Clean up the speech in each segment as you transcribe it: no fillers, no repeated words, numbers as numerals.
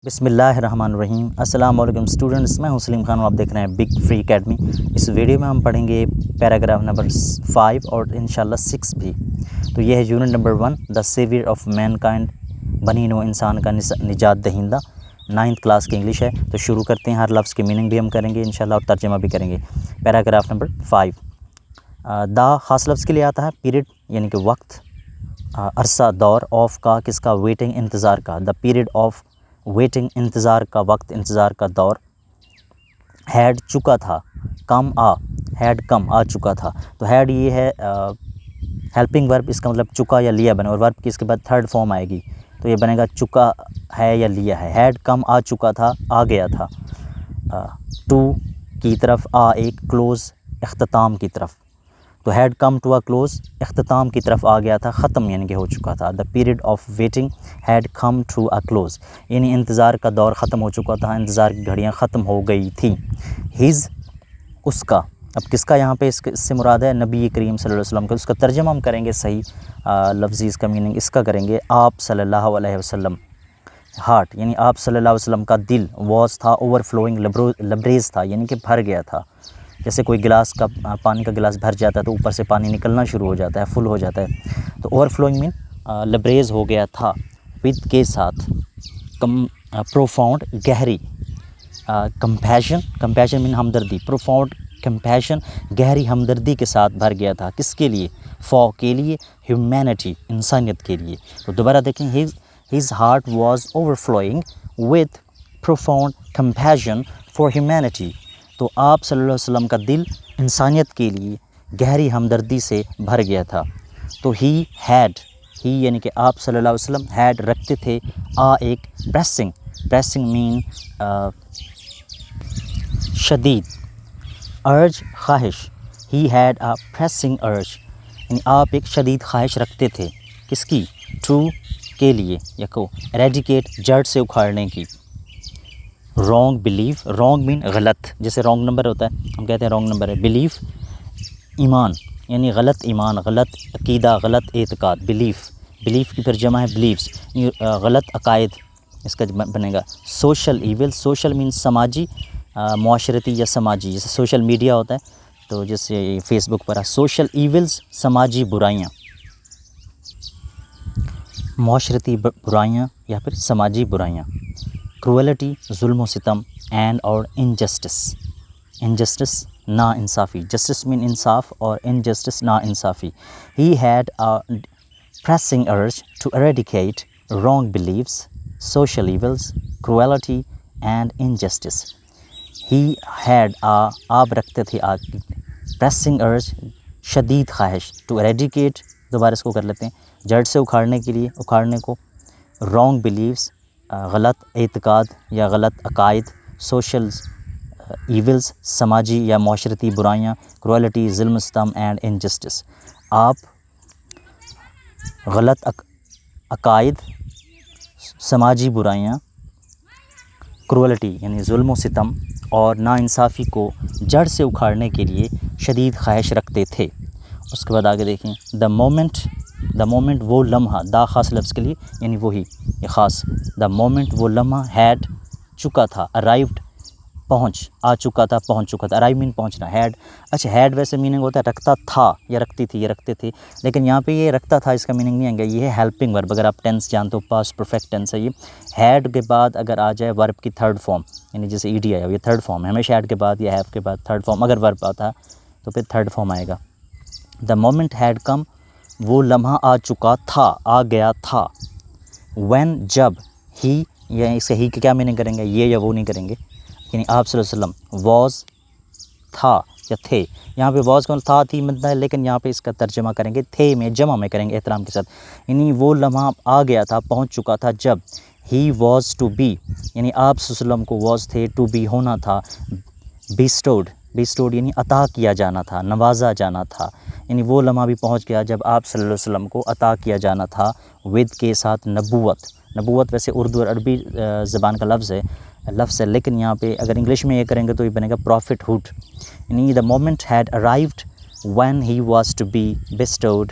بسم اللہ الرحمن الرحیم۔ السلام علیکم اسٹوڈنٹس، میں ہوں سلیم خان اور آپ دیکھ رہے ہیں بگ فری اکیڈمی۔ اس ویڈیو میں ہم پڑھیں گے پیراگراف نمبر 5 اور انشاءاللہ 6 بھی۔ تو یہ ہے unit number 1، the saviour of mankind, بنی نوع انسان کا نجات دہندہ، 9th کلاس کی انگلش ہے۔ تو شروع کرتے ہیں، ہر لفظ کی میننگ بھی ہم کریں گے انشاءاللہ اور ترجمہ بھی کریں گے۔ پیراگراف نمبر 5، دا خاص لفظ کے لیے آتا ہے پیریڈ یعنی کہ وقت، عرصہ، دور، آف کا کس کا، ویٹنگ انتظار کا، دا پیریڈ آف ویٹنگ انتظار کا وقت، انتظار کا دور، ہیڈ چکا تھا، کم آ، ہیڈ کم آ چکا تھا۔ تو ہیڈ یہ ہے ہیلپنگ ورب، اس کا مطلب چکا یا لیا بنے، اور ورب کی اس کے بعد تھرڈ فارم آئے گی تو یہ بنے گا چکا ہے یا لیا ہے۔ ہیڈ کم آ چکا تھا، آ گیا تھا، ٹو کی طرف، آ ایک کلوز اختتام کی طرف، تو had come to a close اختتام کی طرف آ گیا تھا، ختم یعنی کہ ہو چکا تھا۔ The period of waiting had come to a close, یعنی انتظار کا دور ختم ہو چکا تھا، انتظار کی گھڑیاں ختم ہو گئی تھیں۔ ہز، اس کا، اب کس کا یہاں پہ اس سے مراد ہے؟ نبی کریم صلی اللہ علیہ وسلم کا۔ اس کا ترجمہ ہم کریں گے صحیح لفظی، اس کا میننگ اس کا کریں گے آپ صلی اللہ علیہ وسلم، ہارٹ یعنی آپ صلی اللہ علیہ وسلم کا دل، واز تھا، اوور فلوئنگ، لبریز تھا یعنی کہ بھر گیا تھا۔ جیسے کوئی گلاس کا پانی کا گلاس بھر جاتا ہے تو اوپر سے پانی نکلنا شروع ہو جاتا ہے، فل ہو جاتا ہے، تو اوور فلوئنگ مین لبریز ہو گیا تھا، ود کے ساتھ، پروفاؤنڈ گہری، کمپیشن مین ہمدردی، پروفاؤنڈ کمپیشن گہری ہمدردی کے ساتھ بھر گیا تھا، کس کے لیے؟ فار کے لیے، ہیومینٹی انسانیت کے لیے۔ تو دوبارہ دیکھیں، his heart was over flowing with profound compassion for humanity, تو آپ صلی اللہ علیہ وسلم کا دل انسانیت کے لیے گہری ہمدردی سے بھر گیا تھا۔ تو ہی ہیڈ، ہی یعنی کہ آپ صلی اللہ علیہ وسلم، ہیڈ رکھتے تھے، ایک پریسنگ مین شدید، ارج خواہش، ہی ہیڈ اے پریسنگ ارج یعنی آپ ایک شدید خواہش رکھتے تھے، کس کی؟ ٹو کے لیے، یا کو ایریڈیکیٹ جڑ سے اکھاڑنے کی، رانگ بلیف، رانگ مین غلط، جیسے رانگ نمبر ہوتا ہے ہم کہتے ہیں رانگ نمبر ہے، بلیف ایمان یعنی غلط ایمان، غلط عقیدہ، غلط اعتقاد، بلیف کی پھر جمع ہے بلیفز، غلط عقائد اس کا بنے گا۔ سوشل ایول، سوشل مین سماجی، معاشرتی یا سماجی، جیسے سوشل میڈیا ہوتا ہے تو جیسے فیس بک پر سوشل ایولز، سماجی برائیاں، معاشرتی برائیاں یا پھر سماجی برائیاں۔ کروئلٹی، ظلم و ستم، اینڈ اور انجسٹس نا انصافی، جسٹس مین انصاف اور انجسٹس نا انصافی۔ He had a pressing urge to eradicate wrong beliefs, social evils, cruelty and injustice. He had آپ رکھتے تھے، پریسنگ ارج شدید خواہش، ٹو ایریڈیکیٹ دوبارہ اس کو کر لیتے ہیں، جڑ سے اکھاڑنے کے لیے، اکھاڑنے کو، رانگ بلیفس غلط اعتقاد یا غلط عقائد، سوشل ایولز سماجی یا معاشرتی برائیاں، کروئلٹی ظلم و ستم اینڈ انجسٹس۔ آپ غلط عقائد، سماجی برائیاں، کروئلٹی یعنی ظلم و ستم اور ناانصافی کو جڑ سے اکھاڑنے کے لیے شدید خواہش رکھتے تھے۔ اس کے بعد آگے دیکھیں، دا مومنٹ وہ لمحہ، دا خاص لفظ کے لیے یعنی وہی، یہ خاص، دا مومنٹ وہ لمحہ، ہیڈ چکا تھا، ارائیوڈ پہنچ چکا تھا، ارائیو مین پہنچنا، ہیڈ، اچھا ہیڈ ویسے میننگ ہوتا ہے رکھتا تھا یا رکھتی تھی، یہ رکھتے تھے، لیکن یہاں پہ یہ رکھتا تھا اس کا میننگ نہیں آئے گا، یہ ہے ہیلپنگ ورب، اگر آپ ٹینس جانتے ہو پاسٹ پرفیکٹ ٹینس ہے یہ۔ ہیڈ کے بعد اگر آ جائے ورب کی تھرڈ فارم یعنی جیسے ای ڈی آیا، یہ تھرڈ فارم ہے، ہمیشہ ہیڈ کے بعد یا ہیو کے بعد تھرڈ فارم اگر ورب آتا ہے تو پھر تھرڈ فارم آئے گا۔ دا مومنٹ ہیڈ کم، وہ لمحہ آ چکا تھا، آ گیا تھا، وین جب، ہی یا اس سے ہی کے کیا میننگ کریں گے، یہ یا وہ نہیں کریں گے، یعنی آپ صلی اللہ علیہ وسلم، واز تھا یا تھے، یہاں پہ واز کون تھا تھی ملتا ہے، لیکن یہاں پہ اس کا ترجمہ کریں گے تھے میں، جمع میں کریں گے احترام کے ساتھ، یعنی وہ لمحہ آ گیا تھا، پہنچ چکا تھا جب، ہی واز ٹو بی یعنی آپ صلی اللہ علیہ وسلم کو واز تھے، ٹو بی ہونا تھا، بیسٹوڈ یعنی عطا کیا جانا تھا، نوازا جانا تھا، یعنی وہ لمحہ بھی پہنچ گیا جب آپ صلی اللہ علیہ وسلم کو عطا کیا جانا تھا، ود کے ساتھ نبوت ویسے اردو اور عربی زبان کا لفظ ہے، لیکن یہاں پہ اگر انگلش میں یہ کریں گے تو یہ بنے گا پروفٹ ہوڈ، یعنی the moment had arrived when he was to be bestowed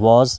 was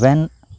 when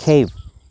cave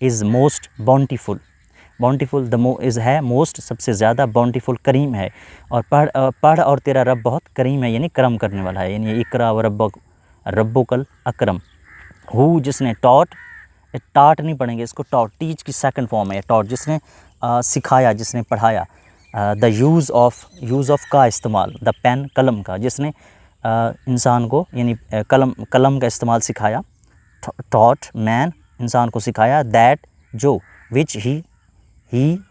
is most bountiful. Bountiful is ہے موسٹ سب سے زیادہ، باؤنٹیفل کریم ہے. اور پڑھ اور تیرا رب بہت کریم ہے یعنی کرم کرنے والا ہے. یعنی اقرا و ربک الاکرم. ہو جس نے ٹاٹ نہیں پڑھیں گے اس کو، ٹاٹ ٹیچ کی سیکنڈ فارم ہے ٹاٹ، جس نے سکھایا، جس نے پڑھایا. دا یوز آف کا استعمال، دا پین قلم کا، جس نے انسان کو یعنی قلم کا استعمال سکھایا. ٹاٹ مین انسان کو سکھایا. دیٹ جو، وچ ہی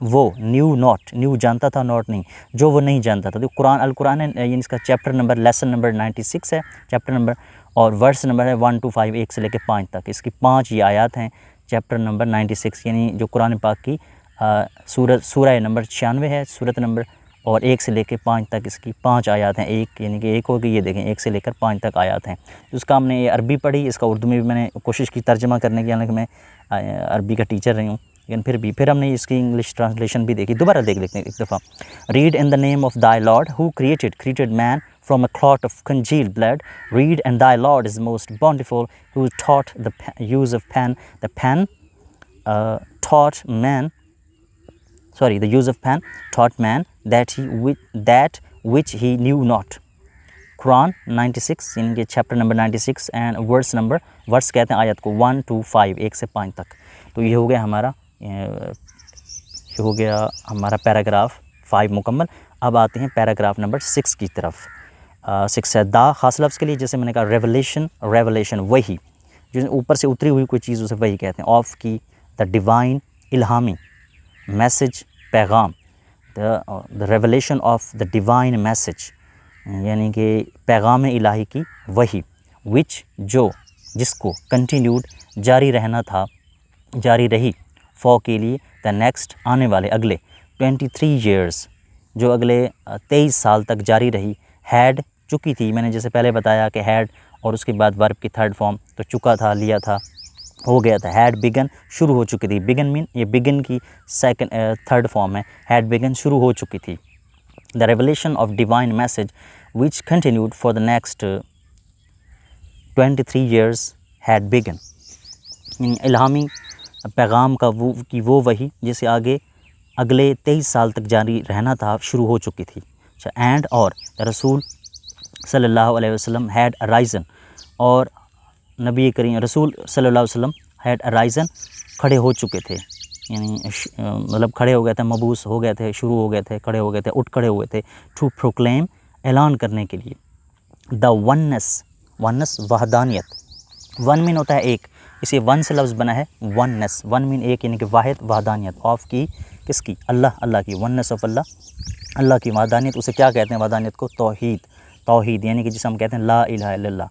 وہ، نیو جانتا تھا، ناٹ نہیں، جو وہ نہیں جانتا تھا. تو القرآن یعنی اس کا چیپٹر نمبر لیسن نمبر 96 ہے چیپٹر نمبر، اور ورس نمبر ہے 1 to 5 1 سے لے کے 5 تک. اس کی 5 یہ آیات ہیں چیپٹر نمبر 96 یعنی جو قرآن پاک کی سورہ نمبر 96 ہے سورت نمبر، اور 1 سے لے کے 5 تک اس کی 5 آیات ہیں. ایک یعنی کہ ایک ہوگی، یہ دیکھیں 1 سے لے کر 5 تک آیات ہیں. اس کا ہم نے یہ عربی پڑھی، اس کا اردو میں بھی میں نے کوشش کی ترجمہ کرنے کی، حالانکہ میں عربی کا ٹیچر رہی ہوں، لیکن پھر ہم نے اس کی انگلش ٹرانسلیشن بھی دیکھی. دوبارہ دیکھ لیتے ہیں ایک دفعہ. Read in the name of thy Lord who created man from a clot of congealed blood. Read, and thy Lord is most bountiful, who taught the use of pen. The pen taught man, the use of pen taught man that which he knew not. قرآن 96 یعنی کہ chapter number 96 and ورس کہتے ہیں آیت کو 1 to 5 1 سے 5 تک. تو یہ ہو گیا ہمارا پیراگراف 5 مکمل. اب آتے ہیں پیراگراف نمبر 6 کی طرف. 6 ہے دا خاص لفظ کے لیے، جیسے میں نے کہا ریولیشن وہی، جو اوپر سے اتری ہوئی کوئی چیز اسے وہی کہتے ہیں. آف کی، دا ڈیوائن الہامی، میسج پیغام، the revelation of the divine message یعنی کہ پیغام الہی کی وہی. وچ جو، جس کو، کنٹینیوڈ جاری رہی، فور کے لیے، دا نیکسٹ آنے والے، اگلے، 23 years جو اگلے 23 سال تک جاری رہی. ہیڈ چکی تھی، میں نے جیسے پہلے بتایا کہ ہیڈ اور اس کے بعد ورب کی تھرڈ فارم، تو چکا تھا، لیا تھا، ہو گیا تھا. ہیڈ بگن شروع ہو چکی تھی. بگن مین یہ بگن کی تھرڈ فارم ہے. ہیڈ بگن شروع ہو چکی تھی. The revelation of divine message which continued for the next 23 years had begun. یعنی الہامی پیغام کا وہ وہی جسے اگلے 23 سال تک جاری رہنا تھا شروع ہو چکی تھی. اچھا. اینڈ اور رسول صلی اللہ علیہ وسلم had arisen، اور نبی کریم رسول صلی اللہ علیہ وسلم had arisen کھڑے ہو چکے تھے، یعنی مطلب کھڑے ہو گئے تھے، مبعوث ہو گئے تھے، شروع ہو گئے تھے، کھڑے ہو گئے تھے، کھڑے ہوئے تھے. ٹو پروکلیم اعلان کرنے کے لیے. The ones وحدانیت. ون مین ہوتا ہے ایک، اسی ون سے لفظ بنا ہے ونس. ون مین ایک یعنی کہ واحد، وحدانیت آف کی کس کی؟ اللہ کی. ونس آف اللہ کی وحدانیت. اسے کیا کہتے ہیں وحدانیت کو؟ توحید یعنی کہ جسے ہم کہتے ہیں لا الہ الا اللہ.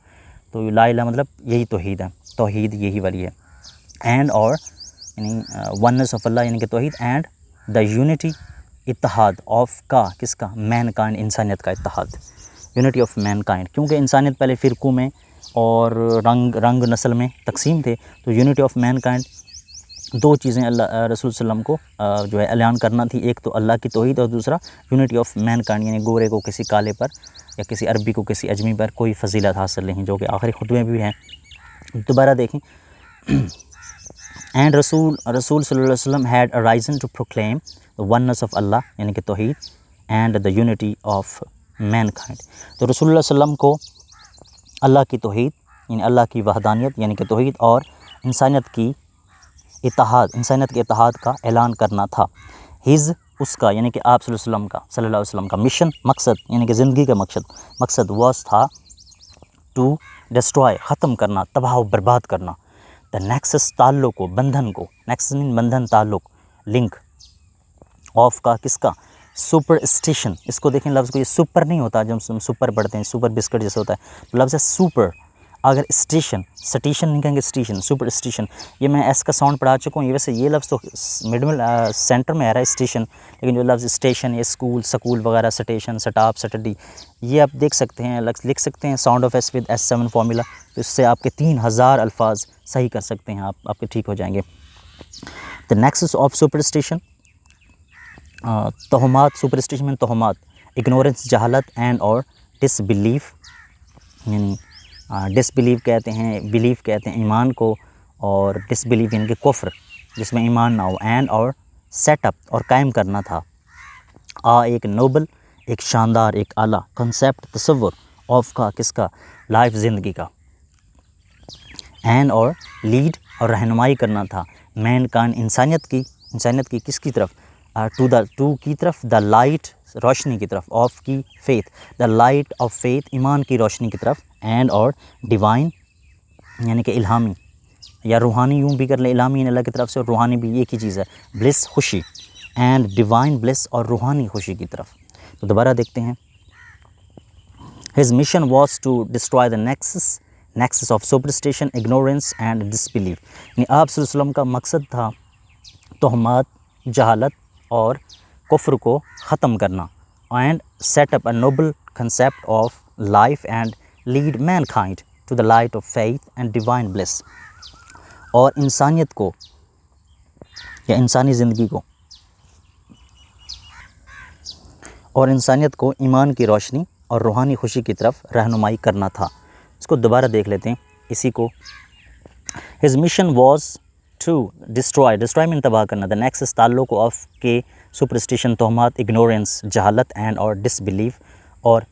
تو لا الہ مطلب یہی توحید ہے، توحید یہی والی ہے. اینڈ اور یعنی ونس آف اللہ یعنی کہ توحید. اینڈ دا یونٹی اتحاد آف کا کس کا؟ مین کائنڈ انسانیت کا اتحاد. یونٹی آف مین کائنڈ، کیونکہ انسانیت پہلے فرقوں میں اور رنگ نسل میں تقسیم تھے. تو یونٹی آف مین کائنڈ 2 چیزیں اللہ رسول صلی اللہ علیہ وسلم کو جو ہے اعلان کرنا تھی. ایک تو اللہ کی توحید، اور دوسرا یونٹی آف مین کائنڈ یعنی گورے کو کسی کالے پر یا کسی عربی کو کسی اجمی پر کوئی فضیلت حاصل نہیں، جو کہ آخری خطبے بھی ہیں. دوبارہ دیکھیں. اینڈ رسول صلی اللہ علیہ وسلم had arisen to proclaim the oneness of Allah یعنی کہ توحید and the unity of mankind. تو رسول اللہ صلی اللہ علیہ وسلم کو اللہ کی توحید یعنی اللہ کی وحدانیت یعنی کہ توحید اور انسانیت کے اتحاد کا اعلان کرنا تھا. اس کا یعنی کہ آپ صلی اللہ علیہ وسلم کا مشن، مقصد یعنی کہ زندگی کا مقصد واس تھا ٹو ڈسٹرائے ختم کرنا، تباہ و برباد کرنا. دا نیکسس تعلق کو، بندھن کو، نیکسس مین بندھن، تعلق، لنک آف کا کس کا؟ Super station. اس کو دیکھیں لفظ کو، یہ سپر نہیں ہوتا جب ہم سپر پڑھتے ہیں، سپر بسکٹ جیسے ہوتا ہے، تو لفظ ہے سپر. اگر اسٹیشن نہیں کہیں گے، اسٹیشن، سپر اسٹیشن. یہ میں ایس کا ساؤنڈ پڑھا چکا ہوں. یہ ویسے یہ لفظ تو مڈل سینٹر میں آ رہا ہے اسٹیشن، لیکن جو لفظ اسٹیشن یا سکول وغیرہ، سٹیشن، سٹاپ، سٹڈی، یہ آپ دیکھ سکتے ہیں، لکھ سکتے ہیں sound of S with S7 formula. تو اس سے آپ کے 3000 الفاظ صحیح کر سکتے ہیں، آپ کے ٹھیک ہو جائیں گے. دا نیکسس آف سپر اسٹیشن، توہمات، سپر اسٹیشن میں توہمات، اگنورنس جہالت، اینڈ اور ڈس بلیف یعنی ڈس بلیو کہتے ہیں، بلیف کہتے ہیں ایمان کو، اور ڈس بلیف یعنی کہ کفر. جس میں ایمان نہ ہو، اینڈ اور سیٹ اپ اور قائم کرنا تھا، ایک نوبل، ایک شاندار، ایک اعلیٰ کنسیپٹ، تصور، آف کا، کس کا، لائف، زندگی کا، اینڈ اور لیڈ اور رہنمائی کرنا تھا، مین کائنڈ انسانیت کی کس کی طرف، ٹو کی طرف، دا لائٹ روشنی کی طرف، آف کی faith, the light of faith ایمان کی روشنی کی طرف، اینڈ اور ڈیوائن یعنی کہ الہامی یا روحانی، یوں بھی کر لیں، الہامی یعنی اللہ کی طرف سے اور روحانی بھی ایک ہی چیز ہے، بلس خوشی، اینڈ ڈیوائن بلس اور روحانی خوشی کی طرف۔ تو دوبارہ دیکھتے ہیں، his mission was to destroy the nexus of superstition, ignorance and disbelief, یعنی آپ صلی اللہ علیہ وسلم کا مقصد تھا تہمات، جہالت اور کفر کو ختم کرنا، and set up a noble concept of life and lead mankind to the light of faith and divine bliss, اور انسانیت کو یا انسانی زندگی کو اور انسانیت کو ایمان کی روشنی اور روحانی خوشی کی طرف رہنمائی کرنا تھا۔ اس کو دوبارہ دیکھ لیتے ہیں اسی کو، his mission was to destroy میں تباہ کرنا، دا نیکسس تعلق آف کے سپرسٹیشن تہمات، اگنورینس جہالت، اینڈ اور ڈس بلیف اور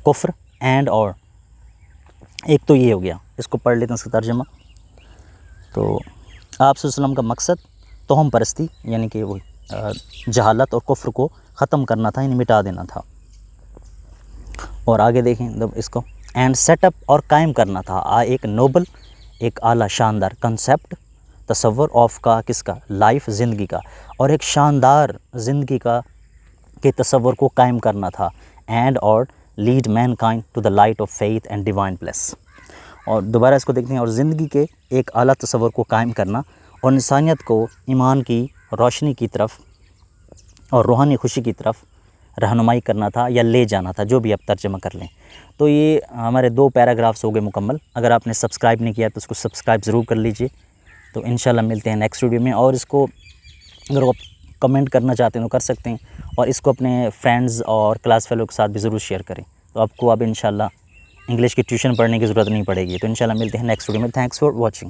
کفر، اینڈ اور ایک تو یہ ہو گیا، اس کو پڑھ لیتے ہیں اس کا ترجمہ۔ تو آپ صلی اللہ علیہ وسلم کا مقصد توہم پرستی یعنی کہ وہ جہالت اور کفر کو ختم کرنا تھا، یعنی مٹا دینا تھا، اور آگے دیکھیں اس کو، اینڈ سیٹ اپ اور قائم کرنا تھا، ایک نوبل، ایک اعلیٰ شاندار کنسیپٹ، تصور، آف کا، کس کا، لائف، زندگی کا، اور ایک شاندار زندگی کا کے تصور کو قائم کرنا تھا، اینڈ اور lead mankind to the light of faith and divine bliss, اور دوبارہ اس کو دیکھتے ہیں، اور زندگی کے ایک اعلیٰ تصور کو قائم کرنا اور انسانیت کو ایمان کی روشنی کی طرف اور روحانی خوشی کی طرف رہنمائی کرنا تھا یا لے جانا تھا، جو بھی آپ ترجمہ کر لیں۔ تو یہ ہمارے 2 پیراگرافس ہو گئے مکمل۔ اگر آپ نے سبسکرائب نہیں کیا تو اس کو سبسکرائب ضرور کر لیجئے۔ تو انشاءاللہ ملتے ہیں نیکسٹ ویڈیو میں، اور اس کو اگر آپ کمنٹ کرنا چاہتے ہیں تو کر سکتے ہیں، اور اس کو اپنے فرینڈز اور کلاس فیلو کے ساتھ بھی ضرور شیئر کریں، تو آپ کو اب انشاءاللہ انگلش کی ٹیوشن پڑھنے کی ضرورت نہیں پڑے گی۔ تو انشاءاللہ ملتے ہیں نیکسٹ ویڈیو میں۔ Thanks for watching.